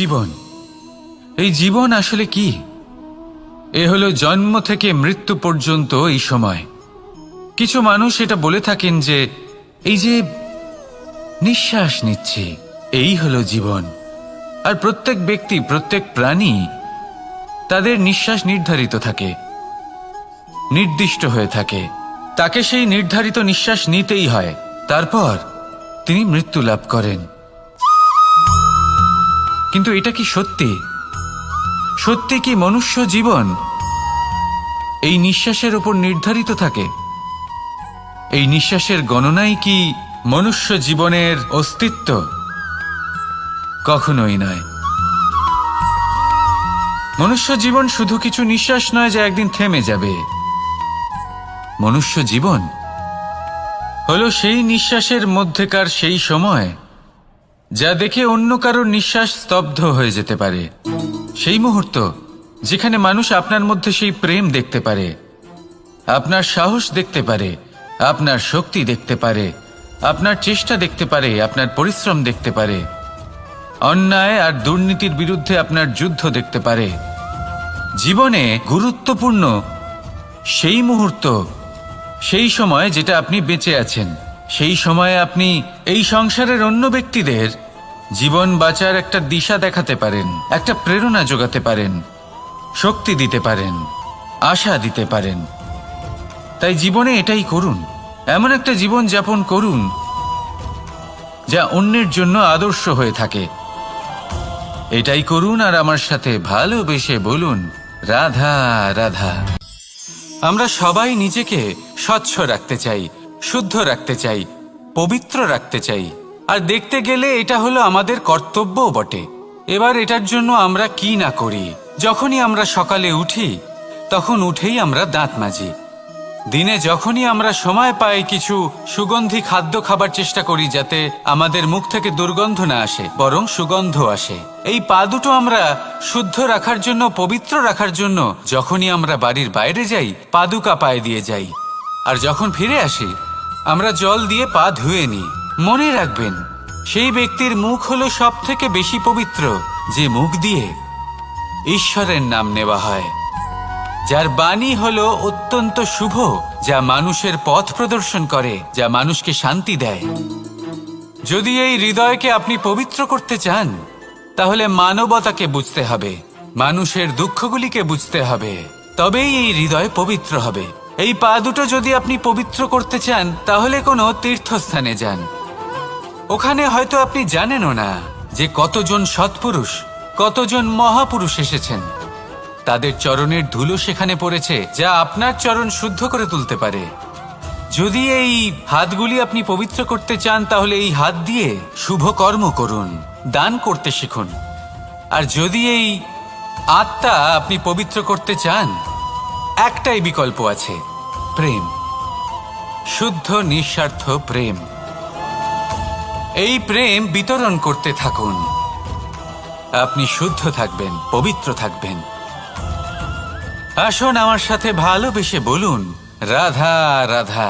জীবন, এই জীবন আসলে কি? এ হলো জন্ম থেকে মৃত্যু পর্যন্ত এই সময়। কিছু মানুষ এটা বলে থাকেন যে এই যে নিঃশ্বাস নিচ্ছি, এই হলো জীবন। আর প্রত্যেক ব্যক্তি, প্রত্যেক প্রাণী, তাদের নিঃশ্বাস নির্ধারিত থাকে, নির্দিষ্ট হয়ে থাকে। তাকে সেই নির্ধারিত নিঃশ্বাস নিতেই হয়, তারপর তিনি মৃত্যু লাভ করেন। কিন্তু এটা কি সত্যি? সত্যি কি মনুষ্য জীবন এই নিঃশ্বাসের উপর নির্ধারিত থাকে? এই নিঃশ্বাসের গণনাই কি মনুষ্য জীবনের অস্তিত্ব? কখনোই নয়। মনুষ্য জীবন শুধু কিছু নিঃশ্বাস নয় যা একদিন থেমে যাবে। মনুষ্য জীবন হলো সেই নিঃশ্বাসের মধ্যেকার সেই সময় যা দেখে অন্য কারোর নিঃশ্বাস স্তব্ধ হয়ে যেতে পারে। সেই মুহূর্ত যেখানে মানুষ আপনার মধ্যে সেই প্রেম দেখতে পারে, আপনার সাহস দেখতে পারে, আপনার শক্তি দেখতে পারে, আপনার চেষ্টা দেখতে পারে, আপনার পরিশ্রম দেখতে পারে, অন্যায় আর দুর্নীতির বিরুদ্ধে আপনার যুদ্ধ দেখতে পারে। জীবনে গুরুত্বপূর্ণ সেই মুহূর্ত, সেই সময় যেটা আপনি বেঁচে আছেন। সেই সময়ে আপনি এই সংসারের অন্য ব্যক্তিদের জীবন বাঁচার একটা দিশা দেখাতে পারেন, একটা প্রেরণা যোগাতে পারেন, শক্তি দিতে পারেন, আশা দিতে পারেন। তাই জীবনে এটাই করুন। এমন একটা জীবন যাপন করুন যা অন্যের জন্য আদর্শ হয়ে থাকে। এটাই করুন আর আমার সাথে ভালোবেসে বলুন, রাধা রাধা। আমরা সবাই নিজেকে স্বচ্ছ রাখতে চাই, শুদ্ধ রাখতে চাই, পবিত্র রাখতে চাই। আর দেখতে গেলে এটা হলো আমাদের কর্তব্যও বটে। এবার এটার জন্য আমরা কি না করি। যখনই আমরা সকালে উঠি তখন উঠেই আমরা দাঁত মাজি। দিনে যখনই আমরা সময় পাই কিছু সুগন্ধি খাদ্য খাবার চেষ্টা করি, যাতে আমাদের মুখ থেকে দুর্গন্ধ না আসে, বরং সুগন্ধ আসে। এই পা দুটো আমরা শুদ্ধ রাখার জন্য, পবিত্র রাখার জন্য যখনই আমরা বাড়ির বাইরে যাই পাদুকা পায়ে দিয়ে যাই, আর যখন ফিরে আসি আমরা জল দিয়ে পা ধুয়ে নিই। মনে রাখবেন, সেই ব্যক্তির মুখ হলো সব থেকে বেশি পবিত্র যে মুখ দিয়ে ঈশ্বরের নাম নেওয়া হয়, যার বাণী হলো অত্যন্ত শুভ, যা মানুষের পথ প্রদর্শন করে, যা মানুষকে শান্তি দেয়। যদি এই হৃদয়কে আপনি পবিত্র করতে চান, তাহলে মানবতাকে বুঝতে হবে, মানুষের দুঃখগুলিকে বুঝতে হবে, তবেই এই হৃদয় পবিত্র হবে। এই পা দুটো যদি আপনি পবিত্র করতে চান, তাহলে কোনো তীর্থস্থানে যান। ওখানে হয়তো আপনি জানেনও না যে কতজন সৎপুরুষ, কতজন মহাপুরুষ এসেছেন। তাদের চরণের ধুলো সেখানে পড়েছে, যা আপনার চরণ শুদ্ধ করে তুলতে পারে। যদি এই হাতগুলি আপনি পবিত্র করতে চান, তাহলে এই হাত দিয়ে শুভ কর্ম করুন, দান করতে শিখুন। আর যদি এই আত্মা আপনি পবিত্র করতে চান, একটাই বিকল্প আছে, প্রেম, শুদ্ধ নিঃস্বার্থ প্রেম। এই প্রেম বিতরণ করতে থাকুন। আপনি শুদ্ধ থাকবেন, পবিত্র থাকবেন। আসুন আমার সাথে ভালোবেসে বলুন, রাধা রাধা।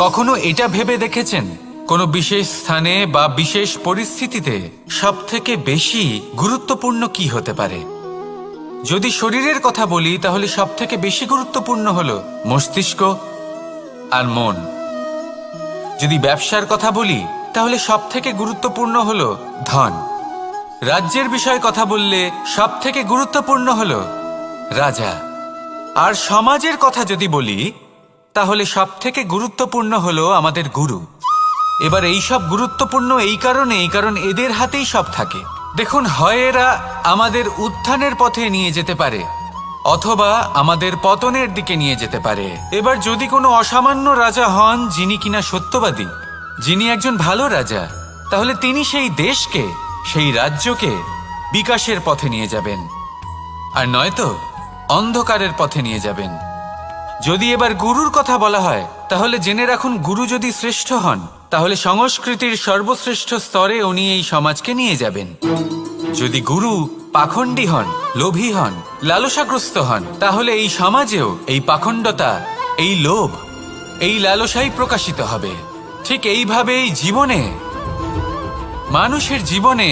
কখনো এটা ভেবে দেখেছেন কোনো বিশেষ স্থানে বা বিশেষ পরিস্থিতিতে সবথেকে বেশি গুরুত্বপূর্ণ কি হতে পারে? যদি শরীরের কথা বলি, তাহলে সবথেকে বেশি গুরুত্বপূর্ণ হলো মস্তিষ্ক আর মন। যদি ব্যবসার কথা বলি, তাহলে সবথেকে গুরুত্বপূর্ণ হলো ধন। রাজ্যের বিষয়ে কথা বললে সবথেকে গুরুত্বপূর্ণ হলো রাজা। আর সমাজের কথা যদি বলি, তাহলে সবথেকে গুরুত্বপূর্ণ হলো আমাদের গুরু। এবার এই সব গুরুত্বপূর্ণ এই কারণ এদের হাতেই সব থাকে। দেখুন, হয় এরা আমাদের উত্থানের পথে নিয়ে যেতে পারে, অথবা আমাদের পতনের দিকে নিয়ে যেতে পারে। এবার যদি কোনো অসামান্য রাজা হন, যিনি কিনা সত্যবাদী, যিনি একজন ভালো রাজা, তাহলে তিনি সেই দেশকে, সেই রাজ্যকে বিকাশের পথে নিয়ে যাবেন, আর নয়তো অন্ধকারের পথে নিয়ে যাবেন। যদি এবার গুরুর কথা বলা হয়, তাহলে জেনে রাখুন, গুরু যদি শ্রেষ্ঠ হন, তাহলে সংস্কৃতির সর্বশ্রেষ্ঠ স্তরে উনি এই সমাজকে নিয়ে যাবেন। যদি গুরু পাখণ্ডী হন, লোভী হন, লালসাগ্রস্ত হন, তাহলে এই সমাজেও এই পাখণ্ডতা, এই লোভ, এই লালসাই প্রকাশিত হবে। ঠিক এইভাবেই জীবনে, মানুষের জীবনে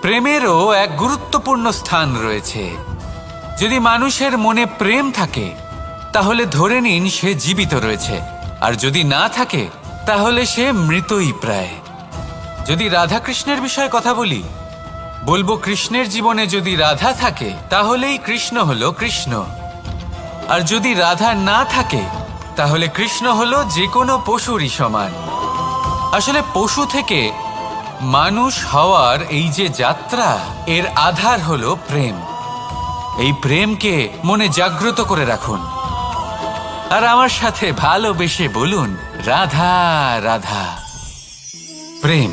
প্রেমেরও এক গুরুত্বপূর্ণ স্থান রয়েছে। যদি মানুষের মনে প্রেম থাকে তাহলে ধরে নিন সে জীবিত রয়েছে, আর যদি না থাকে তাহলে সে মৃতই প্রায়। যদি রাধা কৃষ্ণের বিষয়ে কথা বলবো কৃষ্ণের জীবনে যদি রাধা থাকে তাহলেই কৃষ্ণ হলো কৃষ্ণ, আর যদি রাধা না থাকে তাহলে কৃষ্ণ হলো যে কোনো পশুরই সমান। আসলে পশু থেকে মানুষ হওয়ার এই যে যাত্রা, এর আধার হলো প্রেম। এই প্রেমকে মনে জাগ্রত করে রাখুন আর আমার সাথে ভালোবেসে বলুন, রাধা রাধা। প্রেম,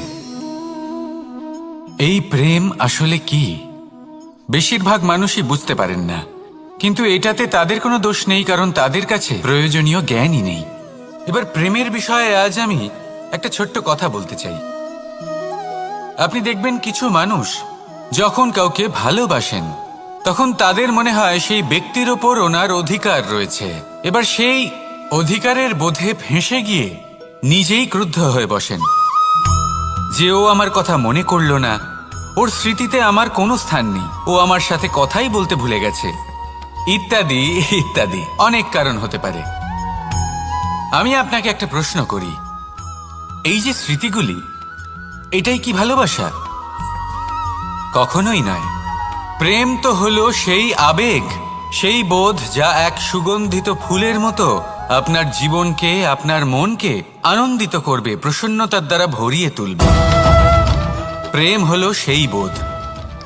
এই প্রেম আসলে কি? বেশিরভাগ মানুষই বুঝতে পারেন না, কিন্তু এটাতে তাদের কোনো দোষ নেই, কারণ তাদের কাছে প্রয়োজনীয় জ্ঞানই নেই। এবার প্রেমের বিষয়ে আজ আমি একটা ছোট্ট কথা বলতে চাই। আপনি দেখবেন কিছু মানুষ যখন কাউকে ভালোবাসেন তখন তাদের মনে হয় সেই ব্যক্তির ওপর ওনার অধিকার রয়েছে। এবার সেই অধিকারের বোধে ফেঁসে গিয়ে নিজেই ক্রুদ্ধ হয়ে বসেন যে ও আমার কথা মনে করল না, ওর স্মৃতিতে আমার কোনো স্থান নেই, ও আমার সাথে কথাই বলতে ভুলে গেছে, ইত্যাদি ইত্যাদি অনেক কারণ হতে পারে। আমি আপনাকে একটা প্রশ্ন করি, এই যে স্মৃতিগুলি, এটাই কি ভালোবাসা? কখনোই নয়। প্রেম তো হলো সেই আবেগ, সেই বোধ যা এক সুগন্ধিত ফুলের মতো আপনার জীবনকে, আপনার মনকে আনন্দিত করবে, প্রসন্নতার দ্বারা ভরিয়ে তুলবে। প্রেম হলো সেই বোধ।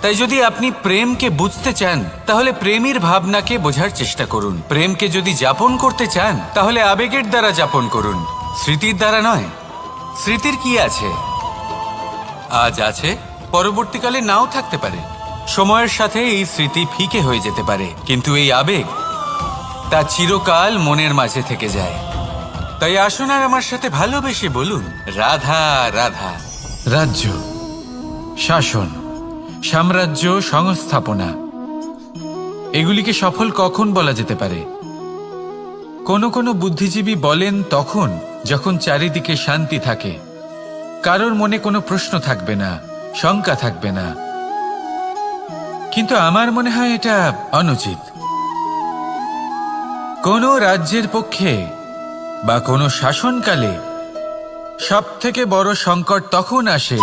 তাই যদি আপনি প্রেমকে বুঝতে চান তাহলে প্রেমের ভাবনাকে বোঝার চেষ্টা করুন। প্রেমকে যদি যাপন করতে চান তাহলে আবেগের দ্বারা যাপন করুন, স্মৃতির দ্বারা নয়। স্মৃতির কি আছে? আজ আছে, পরবর্তীকালে নাও থাকতে পারে। সময়ের সাথে এই স্মৃতি ফিকে হয়ে যেতে পারে, কিন্তু এই আবেগ তা চিরকাল মনের মাঝে থেকে যায়। তাই আসুন আর আমার সাথে ভালোবেসে বলুন, রাধা রাধা। রাজ্য, শাসন, সাম্রাজ্য, সংস্থাপনা, এগুলিকে সফল কখন বলা যেতে পারে? কোনো বুদ্ধিজীবী বলেন তখন যখন চারিদিকে শান্তি থাকে, কারোর মনে কোনো প্রশ্ন থাকবে না, শঙ্কা থাকবে না। কিন্তু আমার মনে হয় এটা অনুচিত। কোনো রাজ্যের পক্ষে বা কোনো শাসনকালে সবথেকে বড় সংকট তখন আসে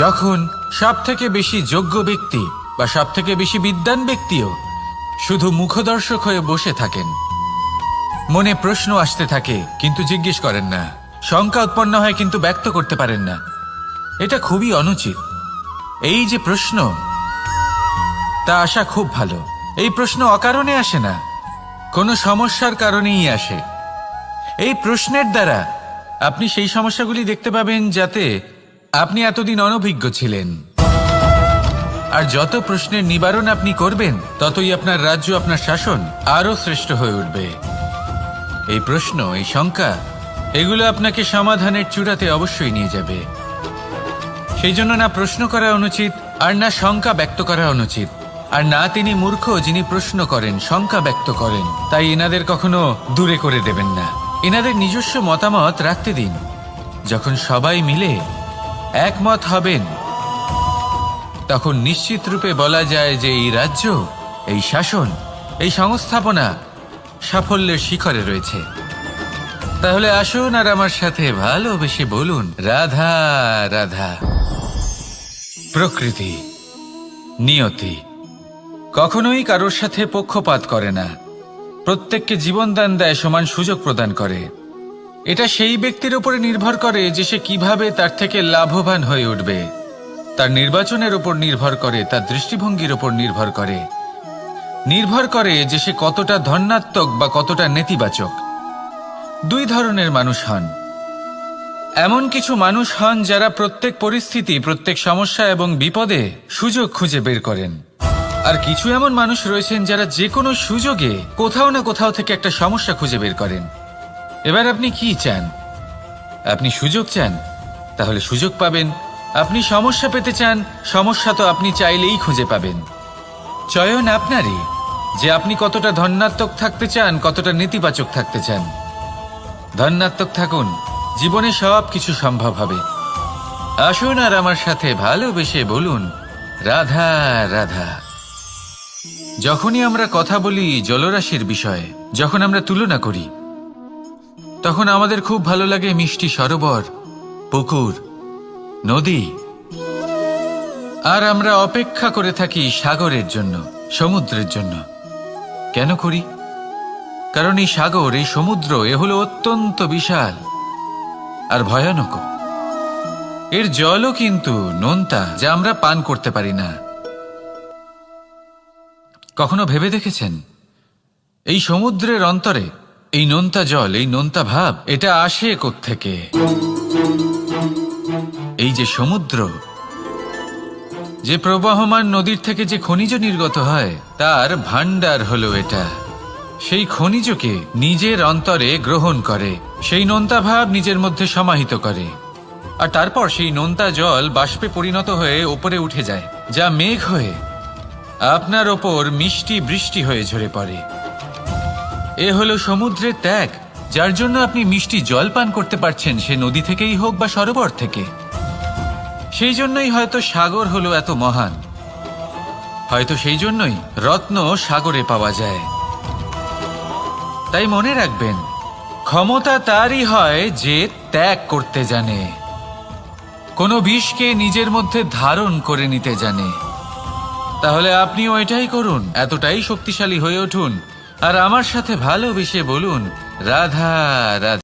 যখন সবথেকে বেশি যোগ্য ব্যক্তি বা সবথেকে বেশি বিদ্বান ব্যক্তিও শুধু মুখদর্শক হয়ে বসে থাকেন। মনে প্রশ্ন আসতে থাকে কিন্তু জিজ্ঞেস করেন না, শঙ্কা উৎপন্ন হয় কিন্তু ব্যক্ত করতে পারেন না। এটা খুবই অনুচিত। এই যে প্রশ্ন, তা আসা খুব ভালো। এই প্রশ্ন অকারণে আসে না, কোনো সমস্যার কারণেই আসে। এই প্রশ্নের দ্বারা আপনি সেই সমস্যাগুলি দেখতে পাবেন যাতে আপনি এতদিন অনভিজ্ঞ ছিলেন। আর যত প্রশ্নের নিবারণ আপনি করবেন ততই আপনার রাজ্য, আপনার শাসন আরো শ্রেষ্ঠ হয়ে উঠবে। এই প্রশ্ন, এই শঙ্কা, এগুলো আপনাকে সমাধানের চূড়াতে অবশ্যই নিয়ে যাবে। সেই জন্য না প্রশ্ন করা অনুচিত, আর না শঙ্কা ব্যক্ত করা অনুচিত, আর না তিনি মূর্খ যিনি প্রশ্ন করেন, শঙ্কা ব্যক্ত করেন। তাই এনাদের কখনো দূরে করে দেবেন না, এনাদের নিজস্ব মতামত রাখতে দিন। যখন সবাই মিলে একমত হবেন তখন নিশ্চিত রূপে বলা যায় যে এই রাজ্য, এই শাসন, এই সংস্থাপনা সাফল্যের শিখরে রয়েছে। তাহলে আসুন আর আমার সাথে ভালোবেসে বলুন, রাধা রাধা। প্রকৃতি, নিয়তি কখনোই কারোর সাথে পক্ষপাত করে না, প্রত্যেককে জীবনদান দেয়, সমান সুযোগ প্রদান করে। এটা সেই ব্যক্তির উপরে নির্ভর করে যে সে কিভাবে তার থেকে লাভবান হয়ে উঠবে। তার নির্বাচনের উপর নির্ভর করে, তার দৃষ্টিভঙ্গির উপর নির্ভর করে যে সে কতটা ধনাত্মক বা কতটা নেতিবাচক। দুই ধরনের মানুষ হন। এমন কিছু মানুষ হন যারা প্রত্যেক পরিস্থিতি, প্রত্যেক সমস্যা এবং বিপদে সুযোগ খুঁজে বের করেন। আর কিছু এমন মানুষ রয়েছেন যারা যে কোনো সুযোগে কোথাও না কোথাও থেকে একটা সমস্যা খুঁজে বের করেন। এবার আপনি কি চান? আপনি সুযোগ চান, তাহলে সুযোগ পাবেন। আপনি সমস্যা পেতে চান, সমস্যা তো আপনি চাইলেই খুঁজে পাবেন। চয়ন আপনারই যে আপনি কতটা ধনাত্মক থাকতে চান, কতটা নেতিবাচক থাকতে চান। ধনাত্মক থাকুন, জীবনে সব কিছু সম্ভব হবে। আসুন আর আমার সাথে ভালোবেসে বলুন রাধা রাধা। যখনই আমরা কথা বলি জলরাশির বিষয়ে, যখন আমরা তুলনা করি, তখন আমাদের খুব ভালো লাগে মিষ্টি সরোবর, পুকুর, নদী। আর আমরা অপেক্ষা করে থাকি সাগরের জন্য, সমুদ্রের জন্য। কেন করি? কারণ এই সাগর, এই সমুদ্র, এ হলো অত্যন্ত বিশাল আর ভয়ানক। এর জলও কিন্তু নোনতা, যা আমরা পান করতে পারি না। কখনো ভেবে দেখেছেন এই সমুদ্রের অন্তরে এই নোনতা জল, এই নোনতা ভাব, এটা আসে কোত্থেকে? এই যে সমুদ্র, যে প্রবাহমান নদীর থেকে যে খনিজ নির্গত হয়, তার ভান্ডার হলো এটা। সেই খনিজকে নিজের অন্তরে গ্রহণ করে, সেই নোনতা ভাব নিজের মধ্যে সমাহিত করে, আর তারপর সেই নোনতা জল বাষ্পে পরিণত হয়ে ওপরে উঠে যায়, যা মেঘ হয়ে আপনার ওপর মিষ্টি বৃষ্টি হয়ে ঝরে পড়ে। এ হলো সমুদ্রের ত্যাগ, যার জন্য আপনি মিষ্টি জল পান করতে পারছেন, সে নদী থেকেই হোক বা সরোবর থেকে। সেই জন্যই হয়তো সাগর হলো এত মহান, হয়তো সেই জন্যই রত্ন সাগরে পাওয়া যায়। তাই মনে রাখবেন, ক্ষমতা তারই হয় যে ত্যাগ করতে জানে, কোনো বিষকে নিজের মধ্যে ধারণ করে নিতে জানে। তাহলে আপনিও এটাই করুন, এতটাই শক্তিশালী হয়ে উঠুন আর আমার সাথে ভালোবেসে বলুন রাধা রাধা।